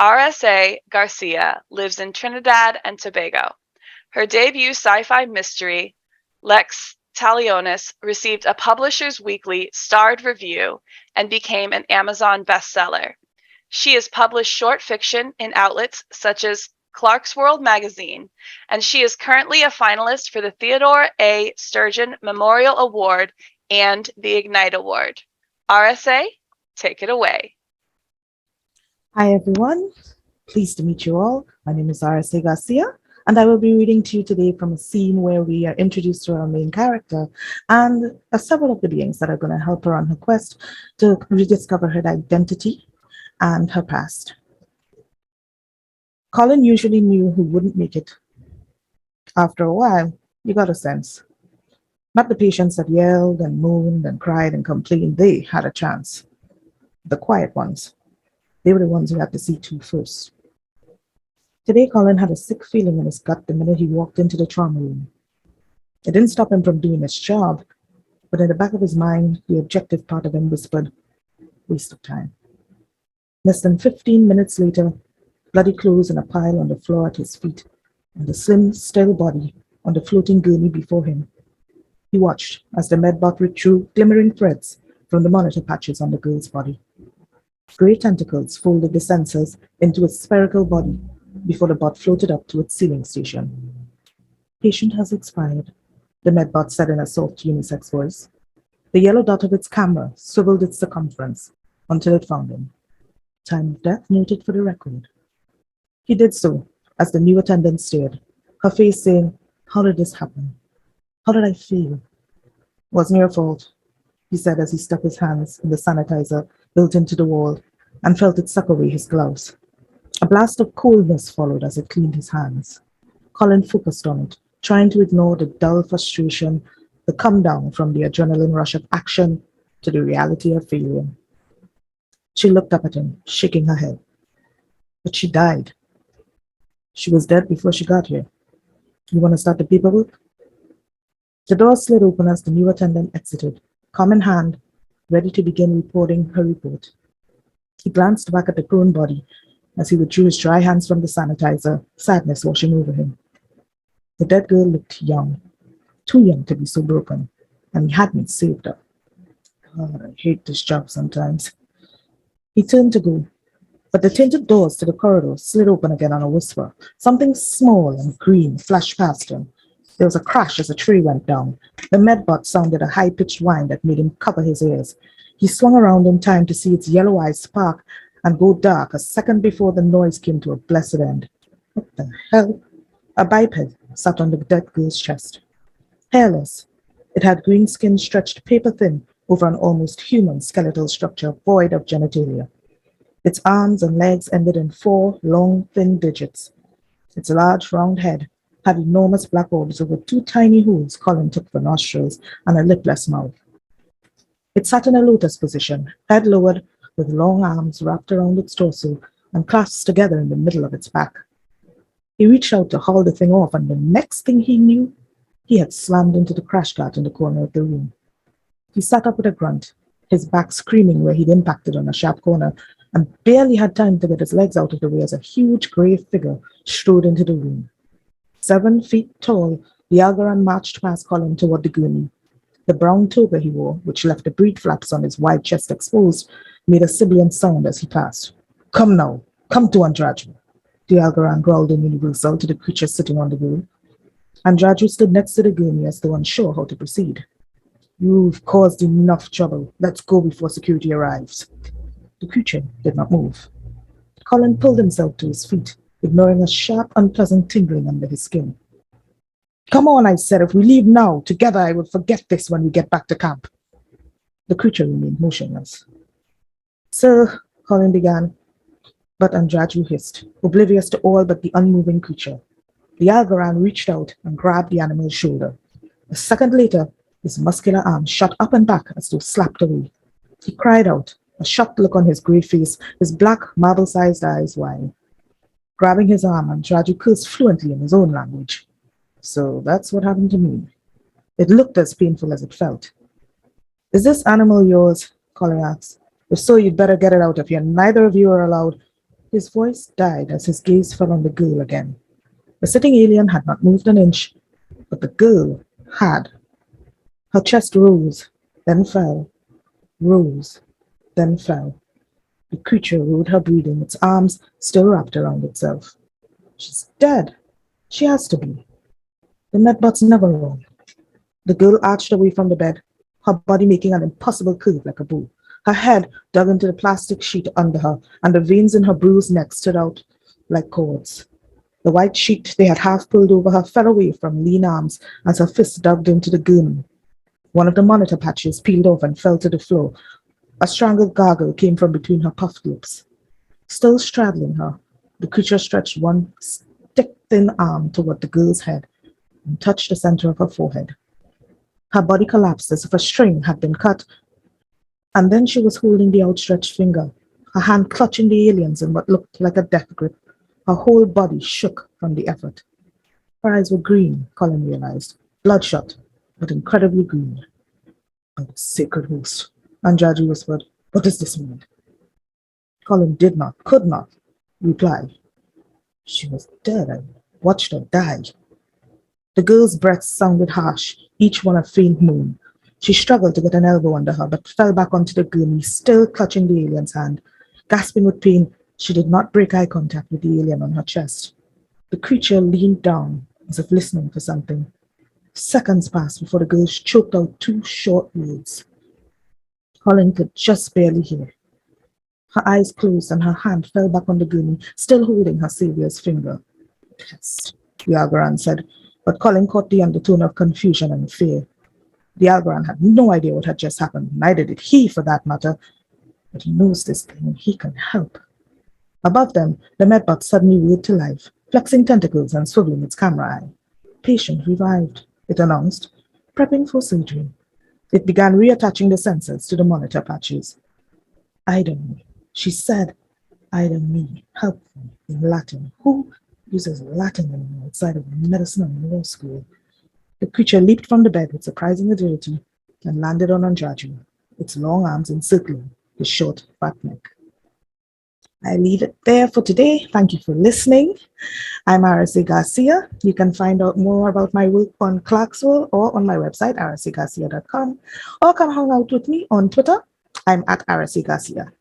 R.S.A.Garcia lives in Trinidad and Tobago. Her debut sci-fi mystery, Lex Talionis, received a Publishers Weekly starred review and became an Amazon bestseller. She has published short fiction in outlets such as Clarkesworld magazine, and she is currently a finalist for the Theodore A. Sturgeon Memorial Award and the Ignite Award. RSA, take it away. Hi, everyone. Pleased to meet you all. My name is R.S.A.Garcia, and I will be reading to you today from a scene where we are introduced to our main character and several of the beings that are going to help her on her quest to rediscover her identity and her past. Colin usually knew who wouldn't make it. After a while, you got a sense. Not the patients that yelled and moaned and cried and complained, they had a chance. The quiet ones, they were the ones who had to see to first. Today, Colin had a sick feeling in his gut the minute he walked into the trauma room. It didn't stop him from doing his job, but in the back of his mind, the objective part of him whispered, waste of time. Less than 15 minutes later, bloody clothes in a pile on the floor at his feet, and a slim, still body on the floating gurney before him. He watched as the medbot withdrew glimmering threads from the monitor patches on the girl's body. Grey tentacles folded the sensors into its spherical body before the bot floated up to its sealing station. Patient has expired, the medbot said in a soft unisex voice. The yellow dot of its camera swiveled its circumference until it found him. Time of death noted for the record. He did so as the new attendant stared, her face saying, how did this happen? How did I feel? Wasn't your fault, he said as he stuck his hands in the sanitizer built into the wall and felt it suck away his gloves. A blast of coldness followed as it cleaned his hands. Colin focused on it, trying to ignore the dull frustration, the come down from the adrenaline rush of action to the reality of failure. She looked up at him, shaking her head. But she died. She was dead before she got here. You want to start the paperwork? The door slid open as the new attendant exited, comb in hand, ready to begin reporting her report. He glanced back at the prone body as he withdrew his dry hands from the sanitizer, sadness washing over him. The dead girl looked young, too young to be so broken, and he hadn't saved her. God, I hate this job sometimes. He turned to go, but the tinted doors to the corridor slid open again on a whisper. Something small and green flashed past him. There was a crash as a tray went down. The medbot sounded a high-pitched whine that made him cover his ears. He swung around in time to see its yellow eyes spark and go dark a second before the noise came to a blessed end. What the hell? A biped sat on the dead girl's chest. Hairless, it had green skin stretched paper-thin over an almost human skeletal structure void of genitalia. Its arms and legs ended in 4 long, thin digits. Its large, round head had enormous black orbs over 2 tiny holes Colin took for nostrils and a lipless mouth. It sat in a lotus position, head lowered, with long arms wrapped around its torso and clasped together in the middle of its back. He reached out to haul the thing off, and the next thing he knew, he had slammed into the crash cart in the corner of the room. He sat up with a grunt, his back screaming where he'd impacted on a sharp corner, and barely had time to get his legs out of the way as a huge grey figure strode into the room. 7 feet tall, the Algaran marched past Colin toward the gurney. The brown toga he wore, which left the breed flaps on his wide chest exposed, made a sibilant sound as he passed. Come now, come to Andraju, the Algaran growled in universal to the creature sitting on the girl. Andraju stood next to the gurney as though unsure how to proceed. You've caused enough trouble. Let's go before security arrives. The creature did not move. Colin pulled himself to his feet, ignoring a sharp, unpleasant tingling under his skin. Come on, I said. If we leave now, together I will forget this when we get back to camp. The creature remained motionless. Sir, Colin began, but Andraju hissed, oblivious to all but the unmoving creature. The Algaran reached out and grabbed the animal's shoulder. A second later, his muscular arm shot up and back as though slapped away. He cried out, a shocked look on his grey face, his black, marble-sized eyes wide. Grabbing his arm, Andraju cursed fluently in his own language. So that's what happened to me. It looked as painful as it felt. Is this animal yours? Colin asked. If so, you'd better get it out of here. Neither of you are allowed. His voice died as his gaze fell on the girl again. The sitting alien had not moved an inch, but the girl had. Her chest rose, then fell, rose, then fell. The creature rode her breathing, its arms still wrapped around itself. She's dead. She has to be. The medbot's never wrong. The girl arched away from the bed, her body making an impossible curve like a bow. Her head dug into the plastic sheet under her, and the veins in her bruised neck stood out like cords. The white sheet they had half pulled over her fell away from lean arms as her fist dug into the gurney. One of the monitor patches peeled off and fell to the floor. A strangled gargle came from between her puffed lips. Still straddling her, the creature stretched one stick-thin arm toward the girl's head and touched the center of her forehead. Her body collapsed as if a string had been cut, and then she was holding the outstretched finger, her hand clutching the alien's in what looked like a death grip. Her whole body shook from the effort. Her eyes were green, Colin realized, bloodshot, but incredibly green. By the sacred host, Anjaji whispered, what does this mean? Colin did not, could not, reply. She was dead. I watched her die. The girl's breaths sounded harsh, each one a faint moan. She struggled to get an elbow under her, but fell back onto the gurney, still clutching the alien's hand. Gasping with pain, she did not break eye contact with the alien on her chest. The creature leaned down, as if listening for something. Seconds passed before the girl choked out two short words. Colin could just barely hear. Her eyes closed and her hand fell back on the gurney, still holding her savior's finger. Pest, the Algorand said, but Colin caught the undertone of confusion and fear. The Algorand had no idea what had just happened, neither did he, for that matter, but he knows this thing, he can help. Above them, the medbot suddenly reared to life, flexing tentacles and swiveling its camera eye. Patient revived, it announced, prepping for surgery. It began reattaching the sensors to the monitor patches. Ida me, she said, Ida me, helpful, in Latin. Who uses Latin anymore outside of medicine and law school? The creature leaped from the bed with surprising agility and landed on Anjaju, its long arms encircling his short, fat neck. I leave it there for today. Thank you for listening. I'm R.S.A.Garcia. You can find out more about my work on Clarksville or on my website, rsagarcia.com, or come hang out with me on Twitter. I'm at R.S.A.Garcia.